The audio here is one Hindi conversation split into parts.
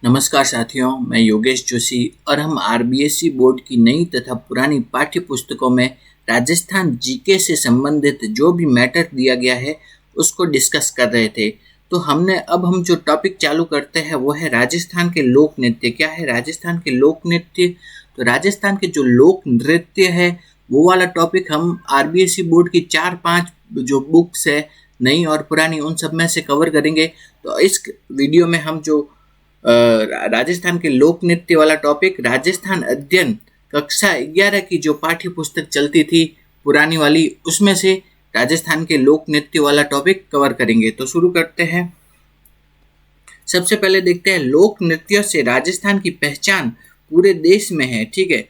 नमस्कार साथियों, मैं योगेश जोशी और हम आरबीएसई बोर्ड की नई तथा पुरानी पाठ्य पुस्तकों में राजस्थान जीके से संबंधित जो भी मैटर दिया गया है उसको डिस्कस कर रहे थे। तो हम जो टॉपिक चालू करते हैं वो है राजस्थान के लोक नृत्य। क्या है राजस्थान के लोक नृत्य? तो राजस्थान के जो लोक नृत्य है वो वाला टॉपिक हम आरबीएसई बोर्ड की 4-5 जो बुक्स है नई और पुरानी उन सब में से कवर करेंगे। तो इस वीडियो में हम जो राजस्थान के लोक नृत्य वाला टॉपिक राजस्थान अध्ययन कक्षा 11 की जो पाठ्य पुस्तक चलती थी पुरानी वाली उसमें से राजस्थान के लोक नृत्य वाला टॉपिक कवर करेंगे। तो शुरू करते हैं। सबसे पहले देखते हैं लोक नृत्यों से राजस्थान की पहचान पूरे देश में है। ठीक है,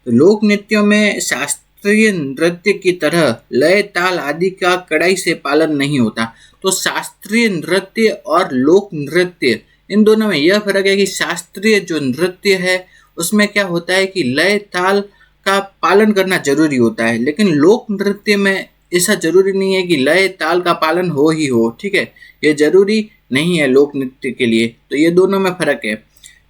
तो लोक नृत्यों में शास्त्रीय नृत्य की तरह लय ताल आदि का कड़ाई से पालन नहीं होता। तो शास्त्रीय नृत्य और लोक नृत्य इन दोनों में यह फर्क है कि शास्त्रीय जो नृत्य है उसमें क्या होता है कि लय ताल का पालन करना जरूरी होता है, लेकिन लोक नृत्य में ऐसा जरूरी नहीं है कि लय ताल का पालन हो ही हो। ठीक है, ये जरूरी नहीं है लोक नृत्य के लिए। तो ये दोनों में फर्क है।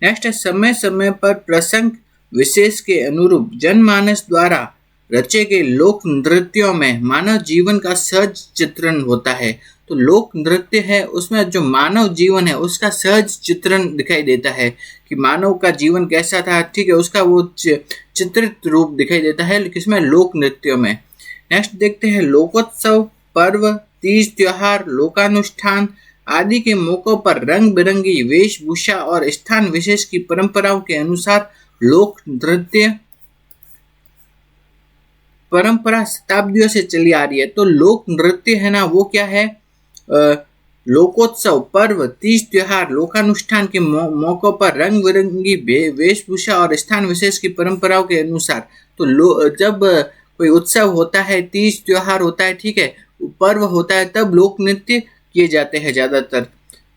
नेक्स्ट है समय समय पर प्रसंग विशेष के अनुरूप जनमानस द्वारा रचे गए लोक नृत्यों में मानव जीवन का सहज चित्रण होता है। तो लोक नृत्य है उसमें जो मानव जीवन है उसका सहज चित्रण दिखाई देता है कि मानव का जीवन कैसा था। ठीक है, उसका वो चित्रित रूप दिखाई देता है किसमें? लोक नृत्यों में। नेक्स्ट देखते हैं लोकोत्सव, पर्व, तीज त्योहार, लोकानुष्ठान आदि के मौकों पर रंग बिरंगी वेशभूषा और स्थान विशेष की परंपराओं के अनुसार लोक नृत्य परंपरा शताब्दियों से चली आ रही है। तो लोक नृत्य है ना वो क्या है? लोकोत्सव, पर्व, तीज त्योहार, लोकानुष्ठान के मौकों पर रंग बिरंगी वेशभूषा और स्थान विशेष की परंपराओं के अनुसार। तो जब कोई उत्सव होता है, तीज त्योहार होता है, ठीक है, पर्व होता है, तब लोक नृत्य किए जाते हैं ज्यादातर।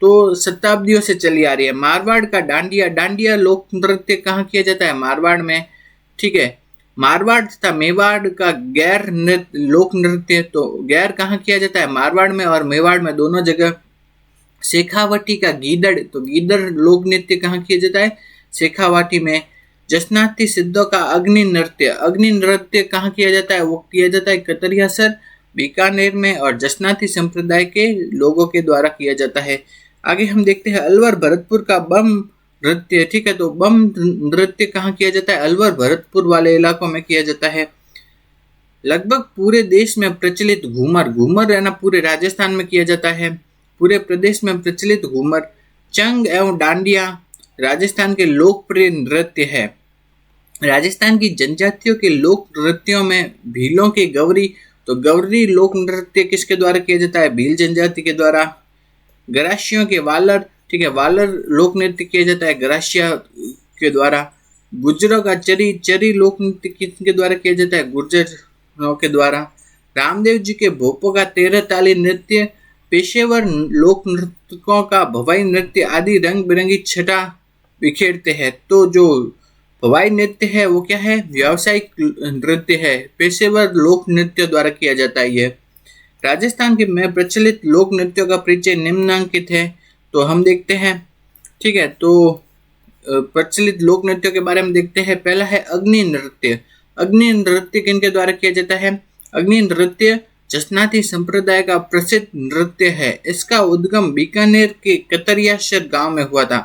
तो शताब्दियों से चली आ रही है। मारवाड़ का डांडिया लोक नृत्य कहाँ किया जाता है? मारवाड़ में। ठीक है, मारवाड़ तथा मेवाड़ का गैर लोक नृत्य, तो गैर कहाँ किया जाता है? मारवाड़ में और मेवाड़ में, दोनों जगह। शेखावटी का गीदड़, तो गीदड़ लोक नृत्य कहाँ किया जाता है? शेखावाटी में। जसनाती सिद्धों का अग्नि नृत्य कहाँ किया जाता है? वो किया जाता है कतरियासर बीकानेर में और जसनाती संप्रदाय के लोगों के द्वारा किया जाता है। आगे हम देखते हैं अलवर भरतपुर का बम नृत्य। ठीक है, तो बम नृत्य कहाँ किया जाता है? अलवर भरतपुर वाले इलाकों में किया जाता है। लगभग पूरे देश में प्रचलित घूमर है ना, पूरे राजस्थान में किया जाता है। पूरे प्रदेश में प्रचलित घूमर, चंग एवं डांडिया राजस्थान के लोकप्रिय नृत्य है। राजस्थान की जनजातियों के लोक नृत्यों में भीलों के गौरी, तो गौरी लोक नृत्य किसके द्वारा किया जाता है? भील जनजाति के द्वारा। गरासियों के वालर, ठीक है, वालर लोक नृत्य किया जाता है गरासिया के द्वारा। गुर्जरों का चरी लोक नृत्य किसके द्वारा किया जाता है? गुर्जरों के द्वारा। रामदेव जी के भोपों का 13 ताली नृत्य, पेशेवर लोक नृत्यकों का भवाई नृत्य आदि रंग बिरंगी छटा बिखेरते हैं। तो जो भवाई नृत्य है वो क्या है? व्यावसायिक नृत्य है, पेशेवर लोक नृत्य द्वारा किया जाता है। ये राजस्थान के में प्रचलित लोक नृत्यों का परिचय निम्नांकित है। तो हम देखते हैं। ठीक है, तो प्रचलित लोक नृत्यों के बारे में देखते हैं। पहला है अग्नि नृत्य। अग्नि नृत्य किनके द्वारा किया जाता है? अग्नि नृत्य जसनाती संप्रदाय का प्रसिद्ध नृत्य है। इसका उद्गम बीकानेर के कतरियासर गांव में हुआ था।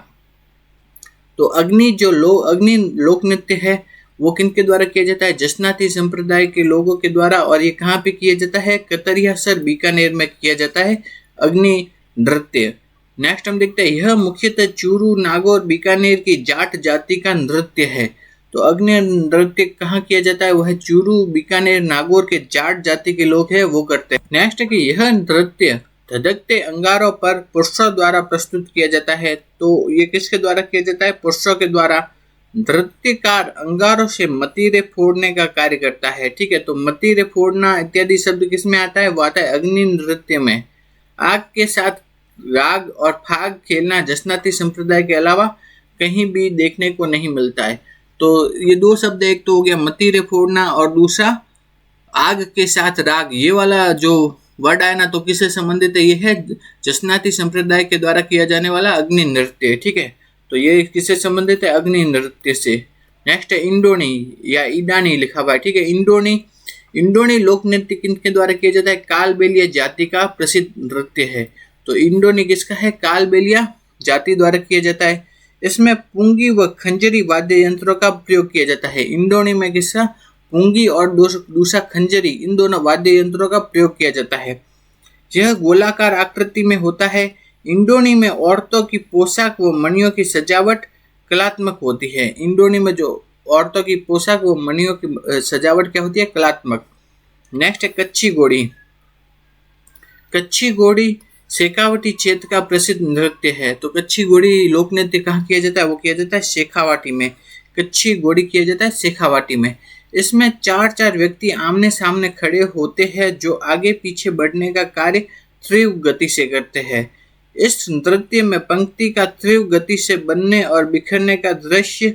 तो अग्नि लोक नृत्य है वो किनके द्वारा किया जाता है? जसनाती संप्रदाय के लोगों के द्वारा। और ये कहाँ पे किया जाता है? कतरियासर बीकानेर में किया जाता है अग्नि नृत्य। नेक्स्ट हम देखते हैं, यह मुख्यतः चूरू, नागौर, बीकानेर की जाट जाति का नृत्य है। तो अग्नि नृत्य कहाँ किया जाता है? वह चूरू, बीकानेर, नागौर के जाट जाति के लोग हैं वो करते हैं। नेक्स्ट है कि यह नृत्य धधकते अंगारों पर पुरुषों द्वारा प्रस्तुत किया जाता है। तो ये किसके द्वारा किया जाता है? पुरुषों के द्वारा। नृत्यकार अंगारों से मतीरे फोड़ने का कार्य करता है। ठीक है, तो मतीरे फोड़ना इत्यादि शब्द किसमें आता है? वो आता है अग्नि नृत्य में। आग के साथ राग और फाग खेलना जसनाती संप्रदाय के अलावा कहीं भी देखने को नहीं मिलता है। तो ये दो शब्द, एक तो हो गया मतीरे फोड़ना और दूसरा आग के साथ राग। ये वाला जो वर्ड आया ना, तो किससे संबंधित है? ये है जसनाती संप्रदाय के द्वारा किया जाने वाला अग्नि नृत्य। ठीक है, तो ये किससे संबंधित है? अग्नि नृत्य से। नेक्स्ट है इंडोनी या ईडानी लिखा हुआ है, ठीक है। इंडोनी लोक नृत्य किनके द्वारा किया जाता है? कालबेलिया जाति का प्रसिद्ध नृत्य है। तो इंडोनी किसका है? कालबेलिया जाति द्वारा किया जाता है। इसमें पुंगी व खंजरी वाद्य यंत्रों का प्रयोग किया जाता है। इंडोनी में किसका? पुंगी और दूसरा खंजरी, इन दोनों वाद्य यंत्रों का प्रयोग किया जाता है। यह गोलाकार आकृति में होता है। इंडोनी में औरतों की पोशाक व मणियों की सजावट कलात्मक होती है। इंडोनी में जो औरतों की पोशाक व मणियों की सजावट क्या होती है? कलात्मक। नेक्स्ट है कच्ची घोड़ी। कच्ची घोड़ी शेखावाटी क्षेत्र का प्रसिद्ध नृत्य है। तो कच्ची घोड़ी लोक नृत्य कहाँ किया जाता है? वो किया जाता है शेखावाटी में। कच्ची घोड़ी किया जाता है शेखावाटी में। इसमें चार व्यक्ति आमने सामने खड़े होते हैं जो आगे पीछे बढ़ने का कार्य तीव्र गति से करते हैं। इस नृत्य में पंक्ति का तीव्र गति से बनने और बिखरने का दृश्य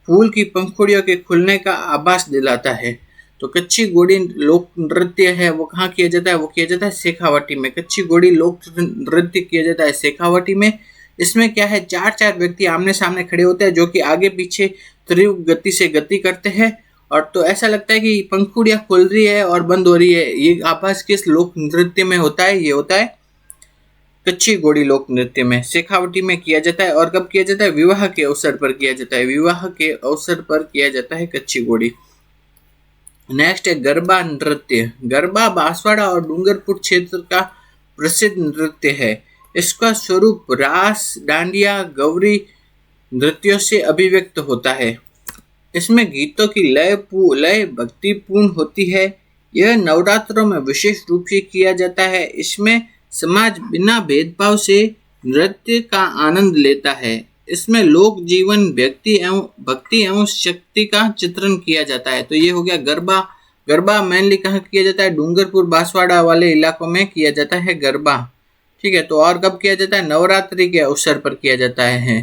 फूल की पंखुड़ियों के खुलने का आभास दिलाता है। तो कच्ची घोड़ी लोक नृत्य है, वो कहाँ किया जाता है? वो किया जाता है शेखावाटी में। कच्ची घोड़ी लोक नृत्य किया जाता है शेखावाटी में। इसमें क्या है? चार व्यक्ति आमने सामने खड़े होते हैं जो कि आगे पीछे तीव्र गति से गति करते हैं, और तो ऐसा लगता है कि पंखुड़ियां खुल रही है और बंद हो रही है। ये आभास किस लोक नृत्य में होता है? ये होता है कच्ची घोड़ी लोक नृत्य में। शेखावाटी में किया जाता है। और कब किया जाता है? विवाह के अवसर पर किया जाता है। विवाह के अवसर पर किया जाता है कच्ची घोड़ी। नेक्स्ट है गरबा नृत्य। गरबा बांसवाड़ा और डूंगरपुर क्षेत्र का प्रसिद्ध नृत्य है। इसका स्वरूप रास, डांडिया, गौरी नृत्यों से अभिव्यक्त होता है। इसमें गीतों की लय भक्तिपूर्ण होती है। यह नवरात्रों में विशेष रूप से किया जाता है। इसमें समाज बिना भेदभाव से नृत्य का आनंद लेता है। इसमें लोक जीवन, भक्ति एवं शक्ति का चित्रण किया जाता है। तो ये हो गया गरबा। गरबा मेनली कहाँ किया जाता है? डूंगरपुर बांसवाड़ा वाले इलाकों में किया जाता है गरबा, ठीक है। तो और कब किया जाता है? नवरात्रि के अवसर पर किया जाता है।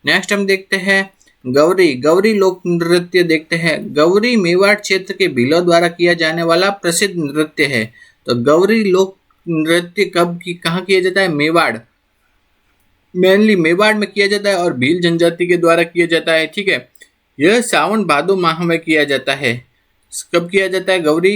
नेक्स्ट हम देखते हैं गौरी लोक नृत्य देखते हैं। गौरी मेवाड़ क्षेत्र के भीलों द्वारा किया जाने वाला प्रसिद्ध नृत्य है। तो गौरी लोक नृत्य कहाँ किया जाता है? मेवाड़, मेनली मेवाड़ में किया जाता है और भील जनजाति के द्वारा किया जाता है, ठीक है। यह सावन भादो माह में किया जाता है। कब किया जाता है गौरी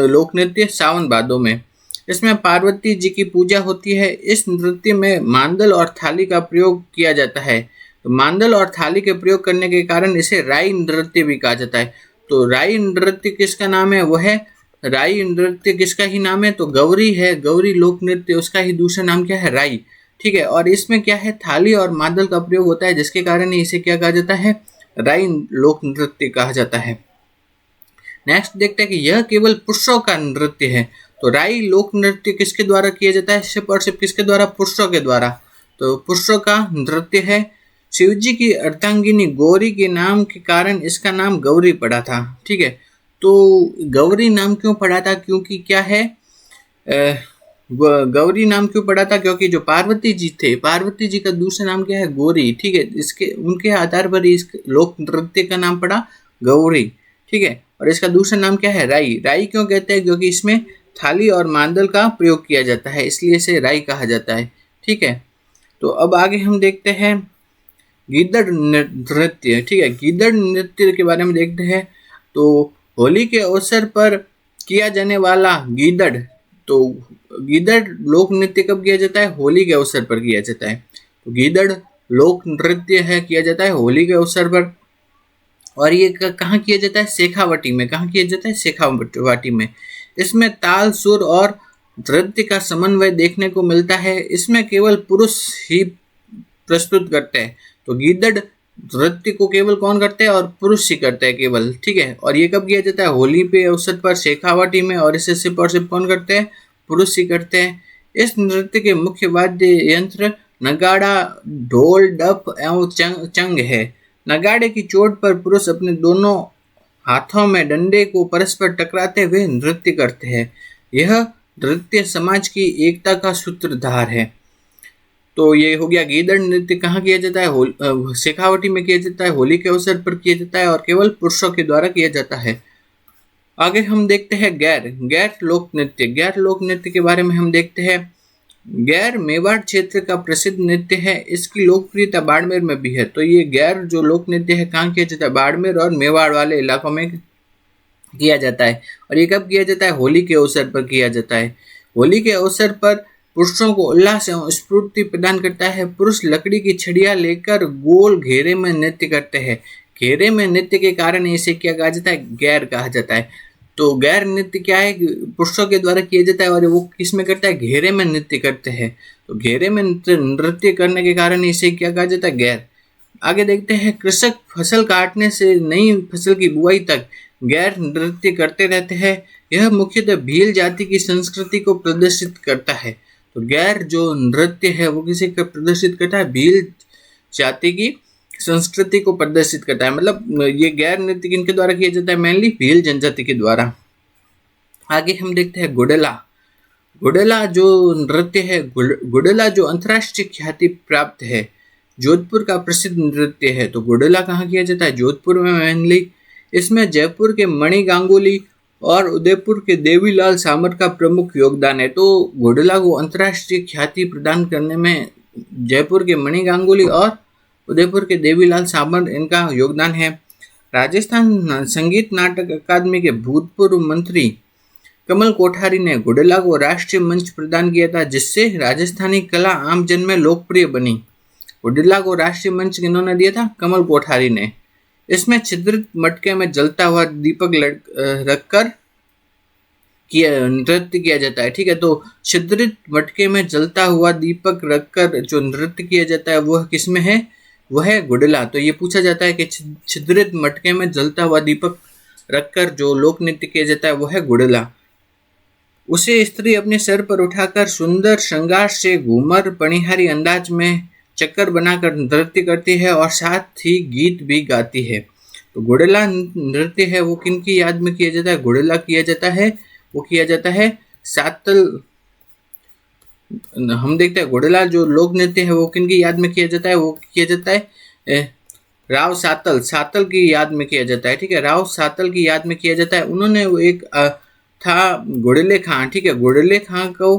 लोक नृत्य? सावन भादो में। इसमें पार्वती जी की पूजा होती है। इस नृत्य में मांदल और थाली का प्रयोग किया जाता है। तो मांदल और थाली के प्रयोग करने के कारण इसे राई नृत्य भी कहा जाता है। तो राई नृत्य किसका नाम है? वो है राई नृत्य किसका ही नाम है? तो गौरी है। गौरी लोक नृत्य, उसका ही दूसरा नाम क्या है? राई, ठीक है। और इसमें क्या है? थाली और मादल का प्रयोग होता है, जिसके कारण इसे क्या कहा जाता है? राई लोक नृत्य कहा जाता है। नेक्स्ट देखते हैं कि यह केवल पुरुषों का नृत्य है। तो राई लोक नृत्य किसके द्वारा किया जाता है? सिर्फ और सिर्फ किसके द्वारा? पुरुषों के द्वारा। तो पुरुषों का नृत्य है। शिवजी की अर्धांगिनी गौरी के नाम के कारण इसका नाम गौरी पड़ा था, ठीक है। तो गौरी नाम क्यों पड़ा था? क्योंकि क्या है, गौरी नाम क्यों पड़ा था? क्योंकि जो पार्वती जी थे, पार्वती जी का दूसरा नाम क्या है? गौरी, ठीक है। इसके उनके आधार पर इस लोक नृत्य का नाम पड़ा गौरी, ठीक है। और इसका दूसरा नाम क्या है? राई। राई क्यों कहते हैं? क्योंकि इसमें थाली और मांदल का प्रयोग किया जाता है, इसलिए इसे राई कहा जाता है, ठीक है। तो अब आगे हम देखते हैं गीदड़ नृत्य, ठीक है। गीदड़ नृत्य के बारे में देखते हैं। तो होली के अवसर पर किया जाने वाला गीदड़, तो गीदड़ लोक नृत्य कब किया जाता है? होली के अवसर पर किया जाता है। तो गीदड़ लोक नृत्य है, किया जाता है होली के अवसर पर। और ये कहाँ किया जाता है? शेखावाटी में। कहाँ किया जाता है? शेखावाटी में। इसमें ताल, सुर और नृत्य का समन्वय देखने को मिलता है। इसमें केवल पुरुष ही प्रस्तुत करते हैं। तो गीदड़ नृत्य को केवल कौन करते हैं? और पुरुष ही करते हैं केवल, ठीक है। और ये कब किया जाता है? होली पे अवसर पर शेखावाटी में। और इसे सिर्फ और सिर्फ कौन करते हैं? पुरुष ही करते हैं। इस नृत्य के मुख्य वाद्य यंत्र नगाड़ा, ढोल, डफ एवं चंग है। नगाड़े की चोट पर पुरुष अपने दोनों हाथों में डंडे को परस्पर टकराते हुए नृत्य करते हैं। यह नृत्य समाज की एकता का सूत्रधार है। तो ये हो गया गीदड़ नृत्य। कहाँ किया जाता है? शेखावाटी में किया जाता है, होली के अवसर पर किया जाता है और केवल पुरुषों के द्वारा किया जाता है। आगे हम देखते हैं गैर लोक नृत्य। गैर लोक नृत्य के बारे में हम देखते हैं। गैर मेवाड़ क्षेत्र का प्रसिद्ध नृत्य है, इसकी लोकप्रियता बाड़मेर में भी है। तो ये गैर जो लोक नृत्य है कहाँ किया जाता है? बाड़मेर और मेवाड़ वाले इलाकों में किया जाता है। और ये कब किया जाता है? होली के अवसर पर किया जाता है। होली के अवसर पर पुरुषों को उल्लास एवं स्फूर्ति प्रदान करता है। पुरुष लकड़ी की छड़ियाँ लेकर गोल घेरे में नृत्य करते हैं। घेरे में नृत्य के कारण इसे क्या कहा जाता है? गैर कहा जाता है। तो गैर नृत्य क्या है? पुरुषों के द्वारा किया जाता है और वो किस में करता है? घेरे में नृत्य करते हैं। तो घेरे में नृत्य करने के कारण इसे क्या कहा जाता है? गैर। आगे देखते हैं, कृषक फसल काटने से नई फसल की बुआई तक गैर नृत्य करते रहते हैं। यह मुख्यतः भील जाति की संस्कृति को प्रदर्शित करता है। तो गैर जो नृत्य है वो किसे प्रदर्शित करता है? भील जाति की संस्कृति को प्रदर्शित करता है। मतलब ये गैर नृत्य किनके द्वारा किया जाता है? मेनली भील जनजाति के द्वारा। आगे हम देखते हैं गुडला। गुडला जो नृत्य है, गुडला जो अंतर्राष्ट्रीय ख्याति प्राप्त है, जोधपुर का प्रसिद्ध नृत्य है। तो गुडला कहाँ किया जाता है? जोधपुर में मेनली। इसमें जयपुर के मणि गांगुली और उदयपुर के देवीलाल सामर का प्रमुख योगदान है। तो गुडला को अंतर्राष्ट्रीय ख्याति प्रदान करने में जयपुर के मणि गांगुली और उदयपुर के देवीलाल सामर इनका योगदान है। राजस्थान संगीत नाटक अकादमी के भूतपूर्व मंत्री कमल कोठारी ने गुडला को राष्ट्रीय मंच प्रदान किया था, जिससे राजस्थानी कला आम जन में लोकप्रिय बनी। गुडला को राष्ट्रीय मंच किन्होंने दिया था? कमल कोठारी ने। इसमें छिद्रित मटके में जलता हुआ दीपक रखकर नृत्य किया जाता है। ठीक है, तो छिद्रित मटके में जलता हुआ दीपक रखकर जो नृत्य किया जाता है वह किसमें है? वह है गुडला। तो ये पूछा जाता है कि छिद्रित मटके में जलता हुआ दीपक रखकर जो लोक नृत्य किया जाता है वह है गुडला। उसे स्त्री अपने सर पर उठाकर सुंदर श्रृंगार से घूमर पनिहारी अंदाज में चक्कर बनाकर नृत्य करती है और साथ ही गीत भी गाती है। तो गुडला नृत्य है वो किन की याद में किया जाता है? गुडला किया जाता है, वो किया जाता है सातल। हम देखते हैं गुडला जो लोक नृत्य है वो किन की याद में किया जाता है? वो किया जाता है राव सातल की याद में किया जाता है। ठीक है, राव सातल की याद में किया जाता है। उन्होंने वो एक था गुडले खां। ठीक है, गुडले खां को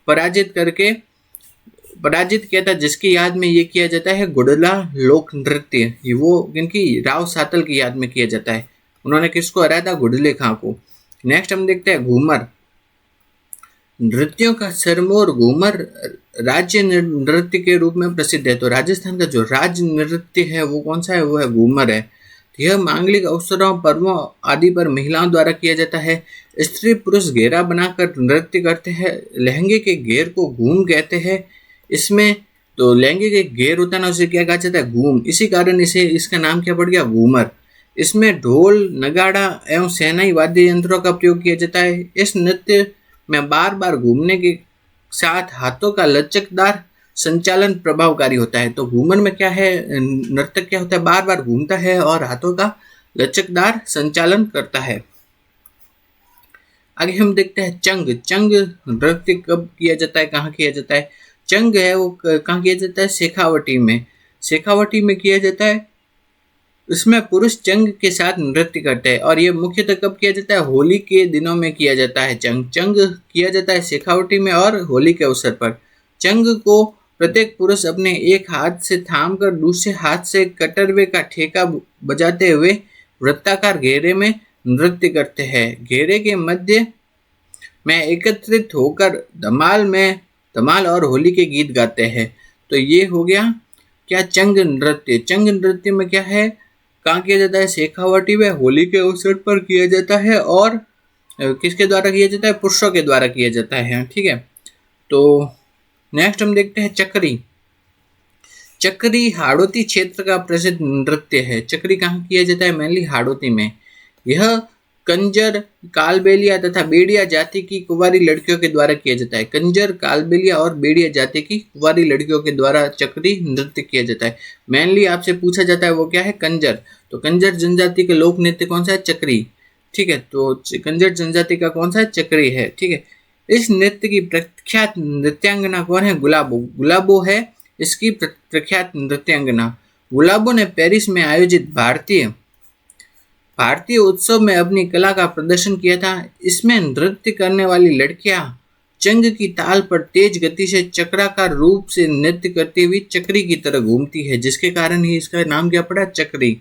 पराजित किया था, जिसकी याद में ये किया जाता है गुडला लोक नृत्य। वो किनकी? राव सातल की याद में किया जाता है। उन्होंने किसको हराया था? गुडले खां को। नेक्स्ट हम देखते हैं घूमर। नृत्यों का सरमोर घूमर राज्य नृत्य के रूप में प्रसिद्ध है। तो राजस्थान का जो राज्य नृत्य है वो कौन सा है? वो है घूमर है। यह मांगलिक अवसरों, पर्वों आदि पर महिलाओं द्वारा किया जाता है। स्त्री पुरुष घेरा बनाकर नृत्य करते हैं। लहंगे के घेर को घूम कहते हैं। इसमें तो लहंगे के घेर होता है ना, उसे क्या कहा जाता है? घूम। इसी कारण इसका नाम क्या पड़ गया? घूमर। इसमें ढोल, नगाड़ा एवं शहनाई वाद्य यंत्रों का प्रयोग किया जाता है। इस नृत्य में बार बार घूमने के साथ हाथों का लचकदार संचालन प्रभावकारी होता है। तो घूमर में क्या है? नर्तक क्या होता है? बार बार घूमता है और हाथों का लचकदार संचालन करता है। आगे हम देखते हैं चंग। चंग नृत्य कब किया जाता है? कहाँ किया जाता है? चंग है वो कहाँ किया जाता है? शेखावटी में। शेखावटी में किया जाता है। इसमें पुरुष चंग के साथ नृत्य करते हैं और ये मुख्यतः कब किया जाता है? होली के दिनों में किया जाता है। चंग किया जाता है शेखावटी में और होली के अवसर पर। चंग को प्रत्येक पुरुष अपने एक हाथ से थाम कर दूसरे हाथ से कटरवे का ठेका बजाते हुए वृत्ताकार घेरे में नृत्य करते हैं। घेरे के मध्य में एकत्रित होकर धमाल और होली के गीत गाते हैं। तो ये हो गया क्या? चंग नृत्य। चंग नृत्य में क्या है? कहाँ किया जाता है? शेखावटी में होली के अवसर पर किया जाता है और किसके द्वारा किया जाता है? पुरुषों के द्वारा किया जाता है। ठीक है, तो नेक्स्ट हम देखते हैं चक्री। चक्री हाड़ौती क्षेत्र का प्रसिद्ध नृत्य है। चक्री कहाँ किया जाता है? मेनली हाड़ौती में। यह कंजर, कालबेलिया तथा बेड़िया जाति की कुंवारी लड़कियों के द्वारा किया जाता है। कंजर, कालबेलिया और बेड़िया जाति की कुंवारी लड़कियों के द्वारा चक्री नृत्य किया जाता है। मेनली आपसे पूछा जाता है वो क्या है? कंजर। तो कंजर जनजाति का लोक नृत्य कौन सा है? चक्री। ठीक है, तो कंजर जनजाति का कौन सा है? चक्री है। ठीक है, इस नृत्य की प्रख्यात नृत्यांगना कौन है? गुलाबो। गुलाबो है इसकी प्रख्यात नृत्यांगना। गुलाबो ने पेरिस में आयोजित भारतीय उत्सव में अपनी कला का प्रदर्शन किया था। इसमें नृत्य करने वाली लड़कियां चंग की ताल पर तेज गति से चक्राकार रूप से नृत्य करती हुई चक्री की तरह घूमती है, जिसके कारण ही इसका नाम क्या पड़ा, चक्री।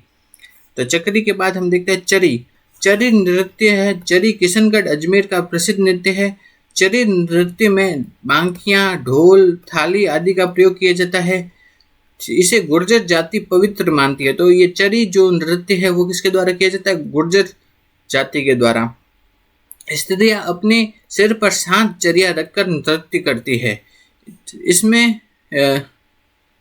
तो चक्री के बाद हम देखते हैं चरी। चरी नृत्य है, चरी किशनगढ़ अजमेर का प्रसिद्ध नृत्य है। चरी नृत्य में बांकियां, ढोल, थाली आदि का प्रयोग किया जाता है। इसे गुर्जर जाति पवित्र मानती है। तो ये चरी जो नृत्य है वो किसके द्वारा किया जाता है, गुर्जर जाति के द्वारा। स्त्रियां अपने सिर पर शांत चरिया रखकर नृत्य करती है। इसमें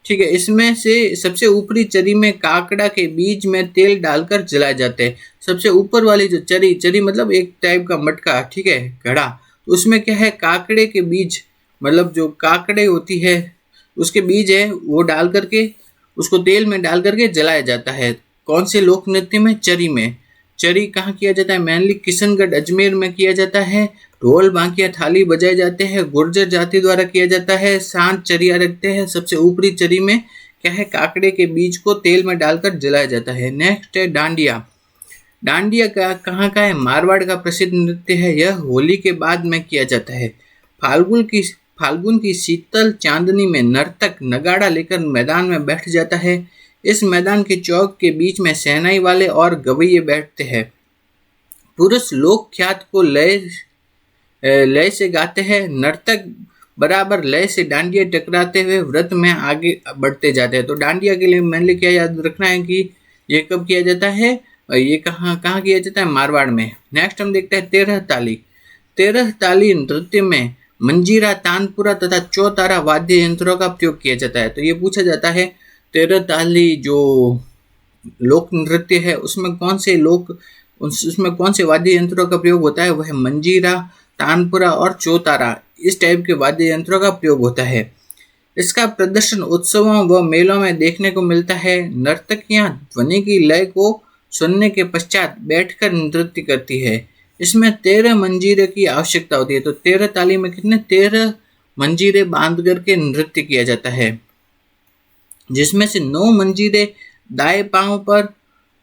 ठीक है, इसमें से सबसे ऊपरी चरी में काकड़ा के बीज में तेल डालकर जलाए जाते हैं। सबसे ऊपर वाली जो चरी, चरी मतलब एक टाइप का मटका, ठीक है, घड़ा, उसमें क्या है, काकड़े के बीज, मतलब जो काकड़े होती है उसके बीज है वो डाल करके उसको तेल में डाल करके जलाया जाता है। कौन से लोक नृत्य में, चरी में। चरी कहाँ किया जाता है, मेनली किशनगढ़ अजमेर में किया जाता है। ढोल, बांकिया, थाली बजाए जाते हैं, गुर्जर जाति द्वारा किया जाता है। शांत चरिया रखते हैं। सबसे ऊपरी चरी में क्या है, काकड़े के बीज को तेल में डालकर जलाया जाता है। नेक्स्ट है डांडिया। डांडिया का कहाँ का है, मारवाड़ का प्रसिद्ध नृत्य है। यह होली के बाद में किया जाता है। फाल्गुन की शीतल चांदनी में नर्तक नगाड़ा लेकर मैदान में बैठ जाता है। इस मैदान के चौक के बीच में शहनाई वाले और गवैये बैठते हैं। पुरुष लोक ख्यात को लय से गाते हैं। नर्तक बराबर लय से डांडिया टकराते हुए व्रत में आगे बढ़ते जाते हैं। तो डांडिया के लिए मैंने क्या याद रखना है कि ये कब किया जाता है, ये कहाँ किया जाता है, मारवाड़ में। नेक्स्ट हम देखते हैं तेरह ताली। तेरह ताली नृत्य में मंजीरा, तानपुरा तथा चौतारा वाद्य यंत्रों का प्रयोग किया जाता है। तो ये पूछा जाता है तेरह ताली जो लोक नृत्य है उसमें कौन से वाद्य यंत्रों का प्रयोग होता है, वह मंजीरा, तानपुरा और चौतारा, इस टाइप के वाद्य यंत्रों का प्रयोग होता है। इसका प्रदर्शन उत्सवों व मेलों में देखने को मिलता है। नर्तकियां ध्वनि की लय को सुनने के पश्चात बैठकर नृत्य करती है। इसमें 13 मंजीरे की आवश्यकता होती है। तो 13 ताली में कितने, 13 मंजीरे बांध करके नृत्य किया जाता है, जिसमें से 9 मंजीरे दाएं पांव पर,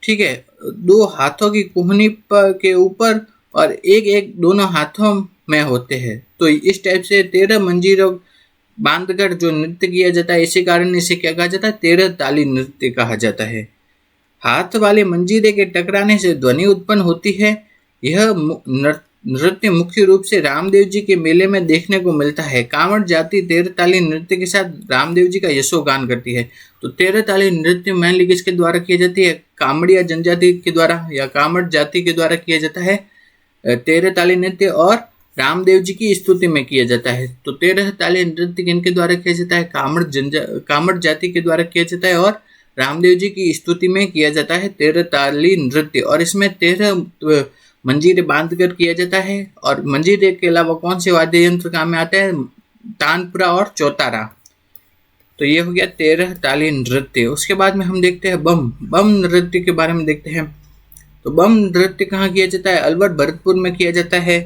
ठीक है, 2 हाथों की कोहनी के ऊपर और एक दोनों हाथों में होते हैं। तो इस टाइप से 13 मंजीरों बांधकर जो नृत्य किया जाता है, इसी कारण इसे क्या कहा जाता है, 13 ताली नृत्य कहा जाता है। हाथ वाले मंजीरे के टकराने से ध्वनि उत्पन्न होती है। यह नृत्य मुख्य रूप से रामदेव जी के मेले में देखने को मिलता है। कांवड़ जाति 13 ताली नृत्य के साथ रामदेव जी का यशोगान करती है। तो 13 ताली नृत्य मेनली किसके द्वारा किया जाती है, कांवड़िया जनजाति के द्वारा या कांवड़ जाति के द्वारा किया जाता है 13 ताली नृत्य, और रामदेव जी की स्तुति में किया जाता है। तो 13 ताली नृत्य किनके द्वारा किया जाता है, कांवड़ जाति के द्वारा किया जाता है और रामदेव जी की स्तुति में किया जाता है 13 ताली नृत्य। और इसमें 13 मंजीरे बांध कर किया जाता है। और मंजीरे के अलावा कौन से वाद्य यंत्र काम में आते हैं, तानपुरा और चौतारा। तो ये हो गया 13 ताली नृत्य। उसके बाद में हम देखते हैं बम नृत्य के बारे में देखते हैं। तो बम नृत्य कहाँ किया जाता है, अलवर भरतपुर में किया जाता है।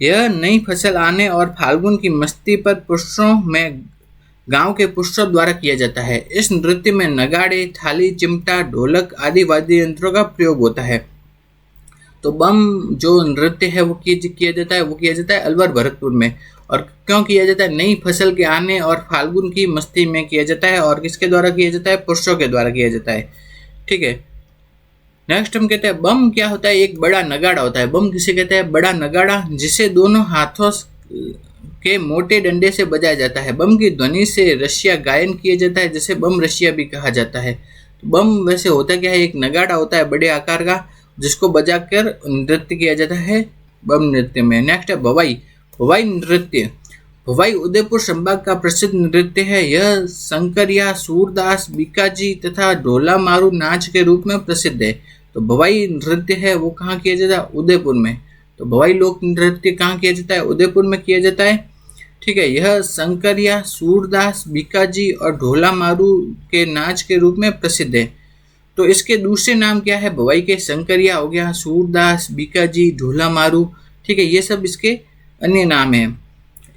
यह नई फसल आने और फाल्गुन की मस्ती पर पुरुषों में गांव के पुरुषों द्वारा किया जाता है। इस नृत्य में नगाड़े, थाली, चिमटा, ढोलक आदि वाद्य यंत्रों का प्रयोग होता है। तो बम जो नृत्य है वो किया जाता है अलवर भरतपुर में। और क्यों किया जाता है, नई फसल के आने और फाल्गुन की मस्ती में किया जाता है। और किसके द्वारा किया जाता है, पुरुषों के द्वारा किया जाता है। ठीक है, नेक्स्ट हम कहते हैं बम क्या होता है, एक बड़ा नगाड़ा होता है। बम किसे कहते हैं, बड़ा नगाड़ा, जिसे दोनों हाथों के मोटे डंडे से बजाया जाता है। बम की ध्वनि से रसिया गायन किया जाता है, जिसे बम रसिया भी कहा जाता है। तो बम वैसे होता क्या है, एक नगाड़ा होता है बड़े आकार का, जिसको बजाकर नृत्य किया जाता है बम नृत्य में। नेक्स्ट है भवाई नृत्य। भवाई उदयपुर संभाग का प्रसिद्ध नृत्य है। यह शंकरिया, सूरदास, बीकाजी तथा ढोला मारू नाच के रूप में प्रसिद्ध है। तो भवाई नृत्य है वो कहाँ किया जाता है, उदयपुर में। तो भवाई लोक नृत्य कहाँ किया जाता है, उदयपुर में किया जाता है। ठीक है, यह शंकरिया, सूरदास, बीकाजी और ढोला मारू के नाच के रूप में प्रसिद्ध है। तो इसके दूसरे नाम क्या है, भवाई के शंकरिया हो गया, सूरदास, बीकाजी, ढोला मारू, ठीक है, ये सब इसके अन्य नाम हैं।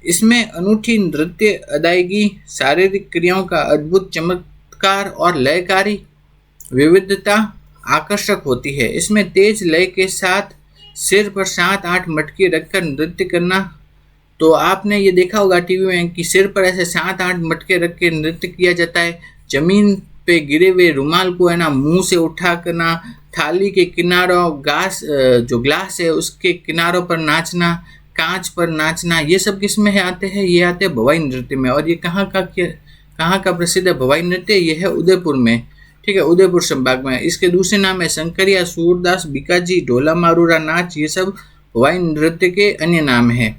इसमें अनूठी नृत्य अदायगी, शारीरिक क्रियाओं का अद्भुत चमत्कार और लयकारी विविधता आकर्षक होती है। इसमें तेज लय के साथ सिर पर 7-8 मटकी रखकर नृत्य करना तो आपने ये देखा होगा टीवी में कि सिर पर ऐसे 7-8 मटके रख के नृत्य किया जाता है, जमीन पे गिरे हुए रुमाल को है ना मुंह से उठा करना, थाली के किनारों जो ग्लास है उसके किनारों पर नाचना, कांच पर नाचना, ये सब किस में आते हैं? ये आते हैं भवाई नृत्य में। और ये कहाँ का प्रसिद्ध है भवाई नृत्य? ये है उदयपुर में, ठीक है, उदयपुर संभाग में। इसके दूसरे नाम है शंकरिया, सूरदास, बीकाजी, ढोला मारूरा नाच, ये सब भवाई नृत्य के अन्य नाम हैं।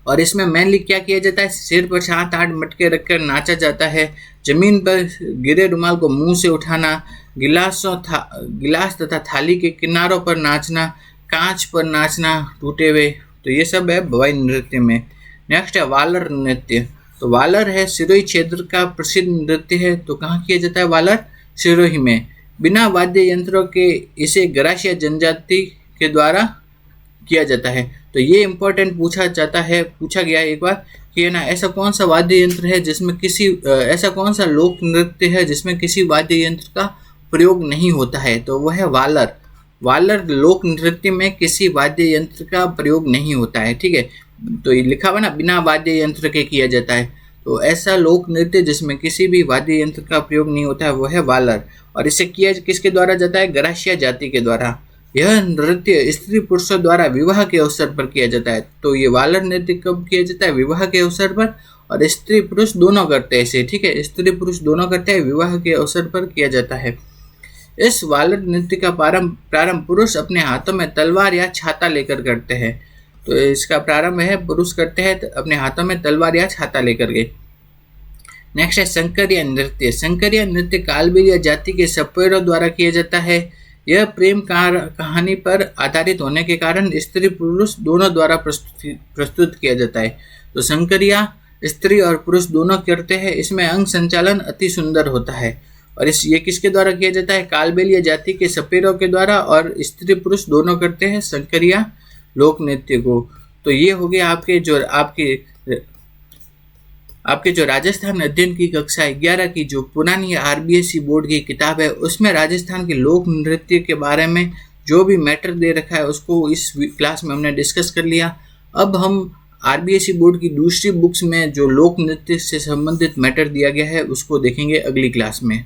और इसमें मेनली क्या किया जाता है? सिर पर 7-8 मटके रखकर नाचा जाता है, जमीन पर गिरे रुमाल को मुंह से उठाना, गिलास तथा थाली के किनारों पर नाचना, कांच पर नाचना टूटे हुए, तो ये सब है भवाई नृत्य में। नेक्स्ट है वालर नृत्य। तो वालर है सिरोही क्षेत्र का प्रसिद्ध नृत्य है। तो कहाँ किया जाता है वालर? सिरोही में। बिना वाद्य यंत्रों के इसे गरासिया जनजाति के द्वारा किया जाता है। तो ये इम्पोर्टेंट पूछा गया एक बार कि है ना, ऐसा कौन सा वाद्य यंत्र है जिसमें ऐसा कौन सा लोक नृत्य है जिसमें किसी वाद्य यंत्र का प्रयोग नहीं होता है? तो वह है वालर। वालर लोक नृत्य में किसी वाद्य यंत्र का प्रयोग नहीं होता है, ठीक है। तो ये लिखा हुआ ना, बिना वाद्य यंत्र के किया जाता है। तो ऐसा लोक नृत्य जिसमें किसी भी वाद्य यंत्र का प्रयोग नहीं होता है वो है वालर। और इसे किया किसके द्वारा जाता है? गरासिया जाति के द्वारा। यह नृत्य स्त्री पुरुषों द्वारा विवाह के अवसर पर किया जाता है। तो ये वालर नृत्य कब किया जाता है? विवाह के अवसर पर। और स्त्री पुरुष दोनों करते हैं इसे, ठीक है, स्त्री पुरुष दोनों करते हैं, विवाह के अवसर पर किया जाता है। इस वालर नृत्य का प्रारंभ पुरुष अपने हाथों में तलवार या छाता लेकर करते हैं। तो इसका प्रारंभ है पुरुष करते हैं अपने हाथों में तलवार या छाता लेकर के। नेक्स्ट है शंकरिया नृत्य। शंकरिया नृत्य कालबेलिया जाति के सपेरों द्वारा किया जाता है। यह प्रेम कहानी पर आधारित होने के कारण स्त्री पुरुष दोनों द्वारा प्रस्तुत किया जाता है। तो शंकरिया स्त्री और पुरुष दोनों करते हैं। इसमें अंग संचालन अति सुंदर होता है। और ये किसके द्वारा किया जाता है? कालबेलिया जाति के सपेरों के द्वारा, और स्त्री पुरुष दोनों करते हैं शंकरिया लोक नृत्य को। तो ये हो गया आपके जो राजस्थान अध्ययन की कक्षा 11 की जो पुरानी आरबीएसई बोर्ड की किताब है उसमें राजस्थान के लोक नृत्य के बारे में जो भी मैटर दे रखा है उसको इस क्लास में हमने डिस्कस कर लिया। अब हम आरबीएसई बोर्ड की दूसरी बुक्स में जो लोक नृत्य से संबंधित मैटर दिया गया है उसको देखेंगे अगली क्लास में।